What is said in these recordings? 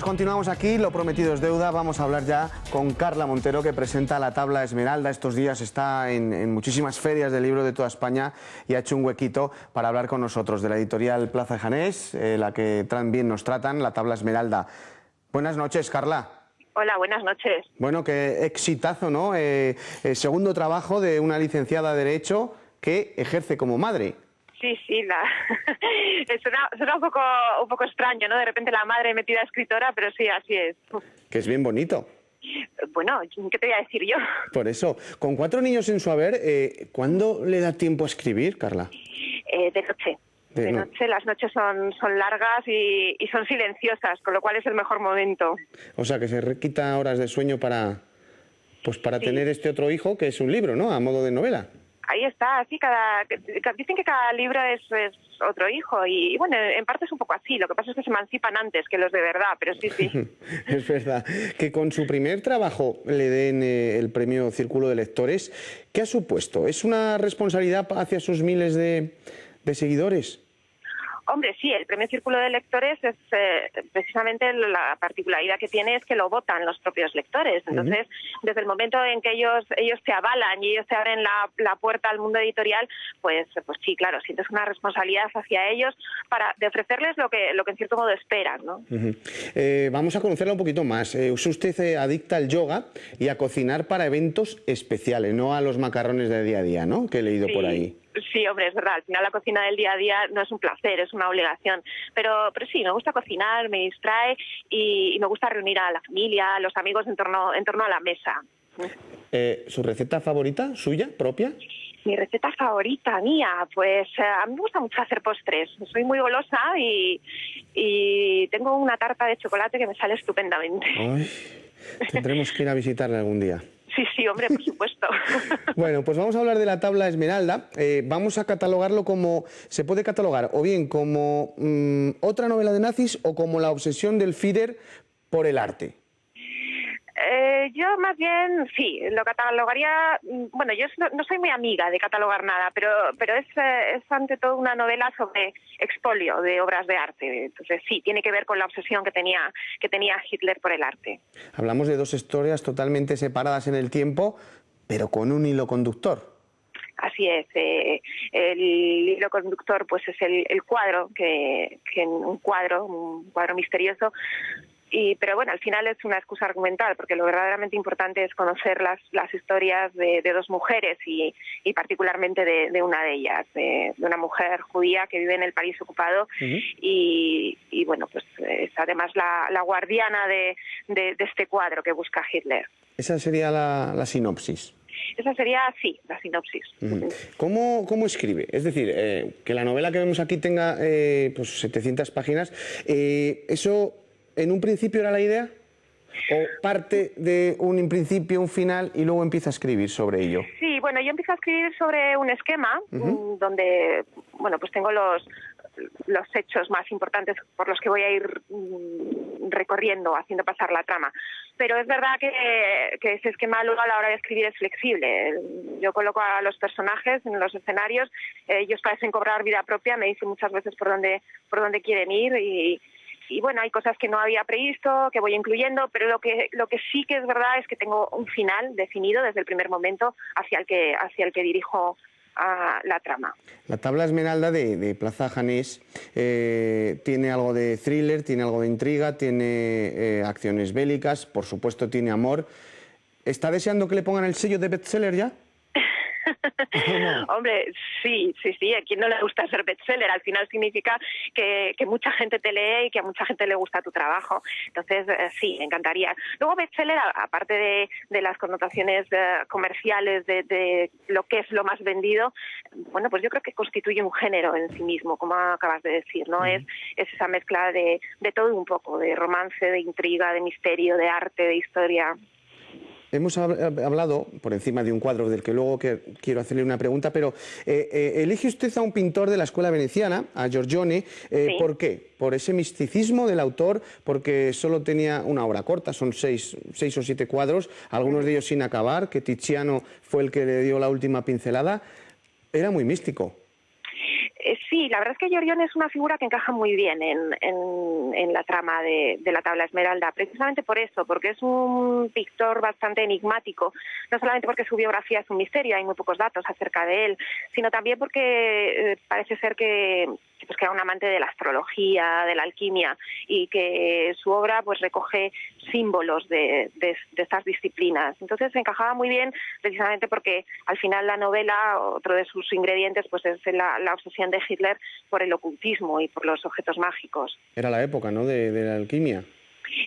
continuamos aquí, lo prometido es deuda. Vamos a hablar ya con Carla Montero, que presenta la Tabla Esmeralda. Estos días está en muchísimas ferias del libro de toda España y ha hecho un huequito para hablar con nosotros de la editorial Plaza de Janés, la que tan bien nos tratan, la Tabla Esmeralda. Buenas noches, Carla. Hola, buenas noches. Bueno, qué exitazo, ¿no? Segundo trabajo de una licenciada de Derecho que ejerce como madre. Sí, suena un poco extraño, ¿no? De repente la madre metida escritora, pero sí, así es. Que es bien bonito. Bueno, ¿qué te voy a decir yo? Por eso, con 4 niños en su haber, ¿cuándo le da tiempo a escribir, Carla? De noche. De noche, las noches son largas y son silenciosas, con lo cual es el mejor momento. O sea, que se quita horas de sueño para tener este otro hijo, que es un libro, ¿no? A modo de novela. Ahí está, sí, dicen que cada libro es otro hijo y bueno, en parte es un poco así, lo que pasa es que se emancipan antes que los de verdad, pero sí. Es verdad. Que con su primer trabajo le den el premio Círculo de Lectores, ¿qué ha supuesto? ¿Es una responsabilidad hacia sus miles de seguidores? Hombre, sí, el premio Círculo de Lectores es precisamente la particularidad que tiene es que lo votan los propios lectores. Entonces, desde el momento en que ellos te avalan y ellos te abren la puerta al mundo editorial, pues sí, claro, sientes una responsabilidad hacia ellos de ofrecerles lo que en cierto modo esperan, ¿no? Vamos a conocerla un poquito más. Es usted adicta al yoga y a cocinar para eventos especiales, no a los macarrones de día a día, ¿no? Que he leído por ahí. Sí, hombre, es verdad. Al final la cocina del día a día no es un placer, es una obligación. Pero sí, me gusta cocinar, me distrae y me gusta reunir a la familia, a los amigos en torno a la mesa. ¿Su receta favorita, suya, propia? Mi receta favorita mía, pues a mí me gusta mucho hacer postres. Soy muy golosa y tengo una tarta de chocolate que me sale estupendamente. Ay, tendremos que ir a visitarla algún día. Sí, hombre, por supuesto. Bueno, pues vamos a hablar de la Tabla Esmeralda. Vamos a catalogarlo como, se puede catalogar o bien como otra novela de nazis o como la obsesión del Führer por el arte. Yo más bien, sí, lo catalogaría, bueno, yo no soy muy amiga de catalogar nada, pero es ante todo una novela sobre expolio de obras de arte. Entonces sí, tiene que ver con la obsesión que tenía Hitler por el arte. Hablamos de dos historias totalmente separadas en el tiempo, pero con un hilo conductor. Así es, el hilo conductor pues es el cuadro, un cuadro misterioso. Pero bueno, al final es una excusa argumental, porque lo verdaderamente importante es conocer las historias de dos mujeres y particularmente de una de ellas, de una mujer judía que vive en el París ocupado y bueno, pues es además la guardiana de este cuadro que busca Hitler. Esa sería la sinopsis. Esa sería, sí, la sinopsis. ¿Cómo escribe? Es decir, que la novela que vemos aquí tenga pues 700 páginas, ¿eso en un principio era la idea? ¿O parte de un principio, un final y luego empieza a escribir sobre ello? Sí, bueno, yo empiezo a escribir sobre un esquema donde, bueno, pues tengo los hechos más importantes por los que voy a ir recorriendo, haciendo pasar la trama. Pero es verdad que ese esquema luego a la hora de escribir es flexible. Yo coloco a los personajes en los escenarios, ellos parecen cobrar vida propia, me dicen muchas veces por dónde quieren ir y bueno, hay cosas que no había previsto, que voy incluyendo, pero lo que sí que es verdad es que tengo un final definido desde el primer momento hacia el que dirijo a la trama. La Tabla Esmeralda de Plaza Janés tiene algo de thriller, tiene algo de intriga, tiene acciones bélicas, por supuesto tiene amor. ¿Está deseando que le pongan el sello de bestseller ya? No. Hombre, sí, a quien no le gusta ser bestseller, al final significa que mucha gente te lee y que a mucha gente le gusta tu trabajo, entonces sí, me encantaría. Luego bestseller, aparte de las connotaciones comerciales de lo que es lo más vendido, bueno, pues yo creo que constituye un género en sí mismo, como acabas de decir, ¿no? Es esa mezcla de todo un poco, de romance, de intriga, de misterio, de arte, de historia. Hemos hablado por encima de un cuadro del que luego quiero hacerle una pregunta, pero elige usted a un pintor de la escuela veneciana, a Giorgione. Sí. ¿Por qué? ¿Por ese misticismo del autor? Porque solo tenía una obra corta, son seis o 7 cuadros, algunos de ellos sin acabar, que Tiziano fue el que le dio la última pincelada. Era muy místico. Sí, Sí, la verdad es que Giorgione es una figura que encaja muy bien en la trama de la tabla Esmeralda, precisamente por eso, porque es un pintor bastante enigmático, no solamente porque su biografía es un misterio, hay muy pocos datos acerca de él, sino también porque parece ser que era un amante de la astrología, de la alquimia, y que su obra pues recoge símbolos de estas disciplinas. Entonces encajaba muy bien precisamente porque al final la novela, otro de sus ingredientes pues es la obsesión de Hitler por el ocultismo y por los objetos mágicos. Era la época, ¿no?, de la alquimia.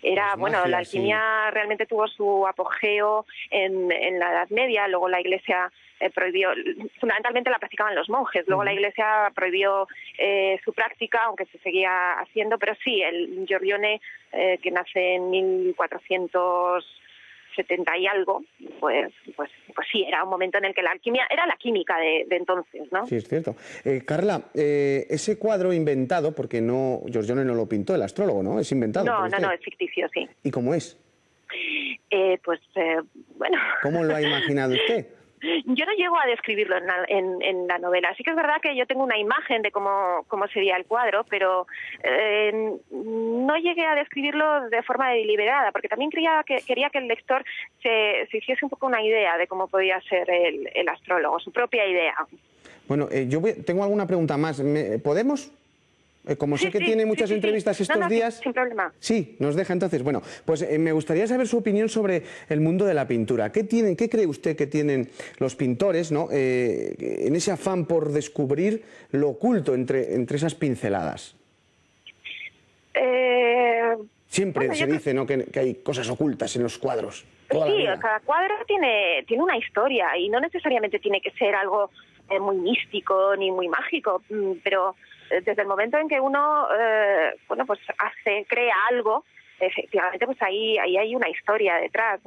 Era, bueno, la alquimia realmente tuvo su apogeo en la Edad Media, luego la Iglesia prohibió, fundamentalmente la practicaban los monjes, luego la Iglesia prohibió su práctica, aunque se seguía haciendo, pero sí, el Giorgione, que nace en 1470 y algo, pues sí, era un momento en el que la alquimia era la química de entonces, ¿no? Sí, es cierto. Carla, ese cuadro inventado, porque no, Giorgione no lo pintó, el astrólogo, ¿no? Es inventado. No, es ficticio, sí. ¿Y cómo es? Bueno. ¿Cómo lo ha imaginado usted? Yo no llego a describirlo en la novela. Sí que es verdad que yo tengo una imagen de cómo sería el cuadro, pero no llegué a describirlo de forma deliberada, porque también quería que el lector se hiciese un poco una idea de cómo podía ser el astrólogo, su propia idea. Bueno, tengo alguna pregunta más. ¿Podemos? Como sé que tiene muchas entrevistas estos días... Sin problema. Sí, nos deja entonces. Bueno, pues me gustaría saber su opinión sobre el mundo de la pintura. ¿Qué cree usted que tienen los pintores, ¿no?, en ese afán por descubrir lo oculto entre esas pinceladas? Siempre se dice, ¿no?, que hay cosas ocultas en los cuadros. Sí, cada cuadro tiene una historia y no necesariamente tiene que ser algo muy místico ni muy mágico, pero desde el momento en que uno crea algo, efectivamente pues ahí hay una historia detrás.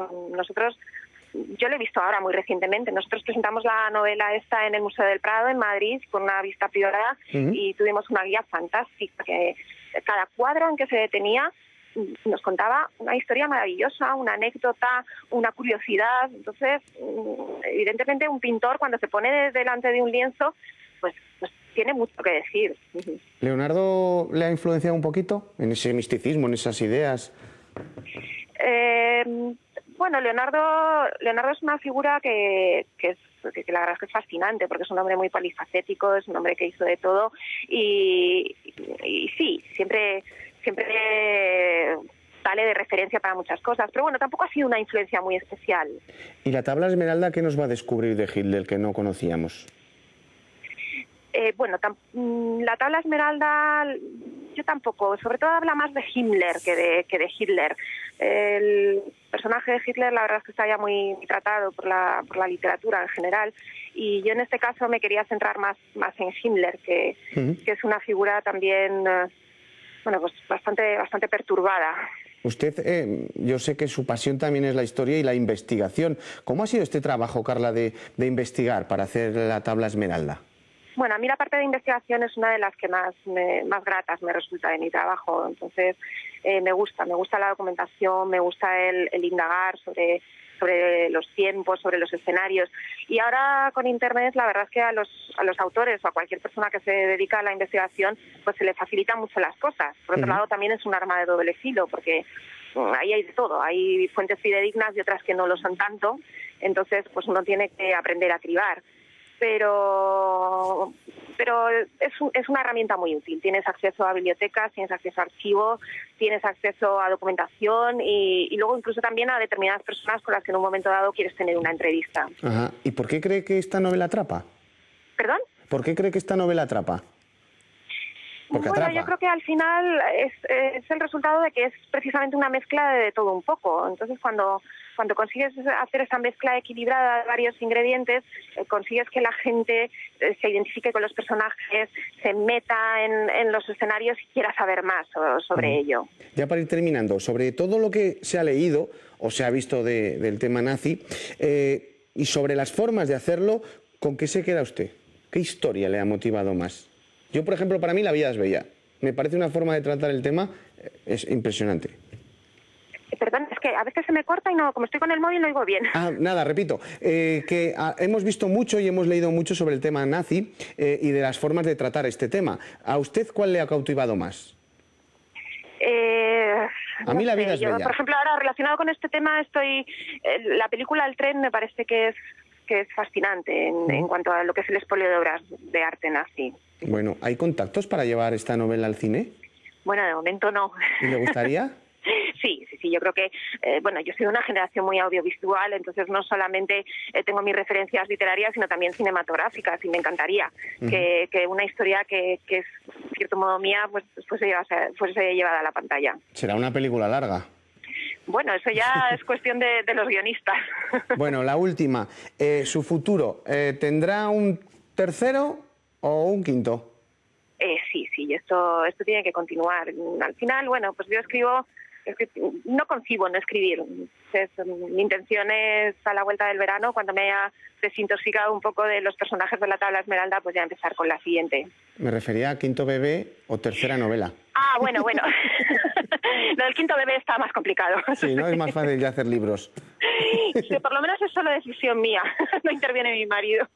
Yo lo he visto ahora muy recientemente. Nosotros presentamos la novela esta en el Museo del Prado en Madrid con una vista privada y tuvimos una guía fantástica que cada cuadro en que se detenía nos contaba una historia maravillosa, una anécdota, una curiosidad. Entonces, evidentemente un pintor cuando se pone delante de un lienzo, pues tiene mucho que decir. ¿Leonardo le ha influenciado un poquito en ese misticismo, en esas ideas? Bueno, Leonardo es una figura que la verdad es que es fascinante, porque es un hombre muy polifacético, es un hombre que hizo de todo y sí, siempre vale de referencia para muchas cosas, pero bueno, tampoco ha sido una influencia muy especial. ¿Y la tabla Esmeralda qué nos va a descubrir de Hitler que no conocíamos? La tabla Esmeralda yo tampoco, sobre todo habla más de Himmler que de Hitler. El personaje de Hitler la verdad es que está ya muy tratado por la literatura en general, y yo en este caso me quería centrar más en Himmler, que es una figura también bastante perturbada. Usted, yo sé que su pasión también es la historia y la investigación. ¿Cómo ha sido este trabajo, Carla, de investigar para hacer la tabla Esmeralda? Bueno, a mí la parte de investigación es una de las que más gratas me resulta de mi trabajo. Entonces, me gusta la documentación, me gusta el indagar sobre los tiempos, sobre los escenarios. Y ahora con Internet, la verdad es que a los autores o a cualquier persona que se dedica a la investigación, pues se les facilitan mucho las cosas. Por otro lado, también es un arma de doble filo, porque ahí hay de todo. Hay fuentes fidedignas y otras que no lo son tanto. Entonces, pues uno tiene que aprender a cribar. Pero es una herramienta muy útil. Tienes acceso a bibliotecas, tienes acceso a archivos, tienes acceso a documentación y luego incluso también a determinadas personas con las que en un momento dado quieres tener una entrevista. Ajá. ¿Y por qué cree que esta novela atrapa? ¿Perdón? ¿Por qué cree que esta novela atrapa? Porque bueno, atrapa. Yo creo que al final es el resultado de que es precisamente una mezcla de todo un poco. Entonces, cuando consigues hacer esa mezcla equilibrada de varios ingredientes, consigues que la gente se identifique con los personajes, se meta en los escenarios y quiera saber más sobre ello. Ya para ir terminando, sobre todo lo que se ha leído o se ha visto del tema nazi y sobre las formas de hacerlo, ¿con qué se queda usted? ¿Qué historia le ha motivado más? Yo, por ejemplo, para mí La vida es bella. Me parece una forma de tratar el tema es impresionante. Perdón, es que a veces se me corta y no, como estoy con el móvil no oigo bien. Nada, repito, hemos visto mucho y hemos leído mucho sobre el tema nazi y de las formas de tratar este tema. ¿A usted cuál le ha cautivado más? A mí la vida es bella. Por ejemplo, ahora relacionado con este tema la película El tren me parece que es fascinante en cuanto a lo que es el expolio de obras de arte nazi. Bueno, ¿hay contactos para llevar esta novela al cine? Bueno, de momento no. ¿Y le gustaría? Sí, yo creo que, yo soy de una generación muy audiovisual, entonces no solamente tengo mis referencias literarias, sino también cinematográficas, y me encantaría que una historia que es, de cierto modo, mía, pues fuese llevada a la pantalla. Será una película larga. Bueno, eso ya es cuestión de los guionistas. Bueno, la última. ¿Su futuro tendrá un tercero o un quinto? Sí, esto tiene que continuar. Al final, bueno, pues yo escribo... no concibo no escribir. Entonces, mi intención es, a la vuelta del verano, cuando me haya desintoxicado un poco de los personajes de la tabla Esmeralda, pues ya empezar con la siguiente. Me refería a quinto bebé o tercera novela. Bueno. Lo del quinto bebé está más complicado. Sí, ¿no? Es más fácil ya hacer libros. Sí, por lo menos es solo decisión mía. No interviene mi marido.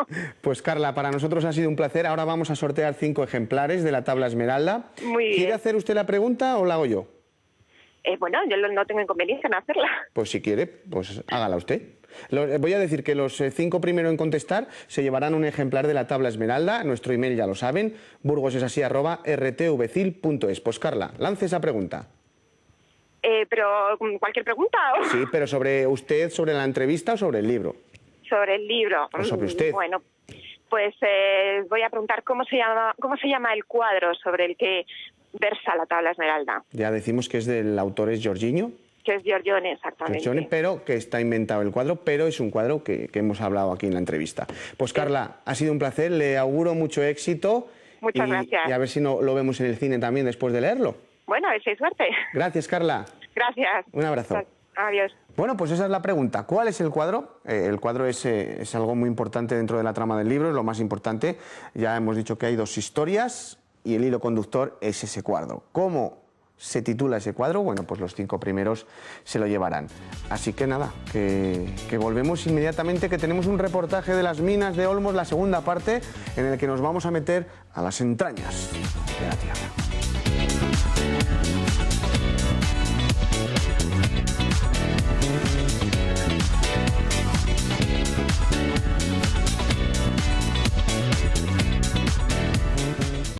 Pues Carla, para nosotros ha sido un placer. Ahora vamos a sortear 5 ejemplares de la tabla Esmeralda. Muy bien. ¿Quiere hacer usted la pregunta o la hago yo? Bueno, yo no tengo inconveniente en hacerla. Pues si quiere, pues hágala usted. Voy a decir que los 5 primeros en contestar se llevarán un ejemplar de la tabla Esmeralda. Nuestro email ya lo saben, burgosesasí@rtvcil.es. Pues Carla, lance esa pregunta. ¿Pero cualquier pregunta? Sí, pero sobre usted, sobre la entrevista o sobre el libro. Sobre el libro. O sobre usted. Bueno, pues voy a preguntar cómo se llama el cuadro sobre el que versa la tabla Esmeralda. Ya decimos que es del autor es Giorgione. Que es Giorgione, exactamente. Giorgione, pero que está inventado el cuadro, pero es un cuadro que hemos hablado aquí en la entrevista. Pues Carla, ha sido un placer, le auguro mucho éxito. Muchas gracias. Y a ver si lo vemos en el cine también después de leerlo. Bueno, a ver si hay suerte. Gracias, Carla. Gracias. Un abrazo. Adiós. Bueno, pues esa es la pregunta. ¿Cuál es el cuadro? El cuadro es algo muy importante dentro de la trama del libro, es lo más importante. Ya hemos dicho que hay 2 historias y el hilo conductor es ese cuadro. ¿Cómo se titula ese cuadro? Bueno, pues los 5 primeros se lo llevarán. Así que nada, que volvemos inmediatamente, que tenemos un reportaje de las minas de Olmos, la segunda parte, en el que nos vamos a meter a las entrañas de la tierra.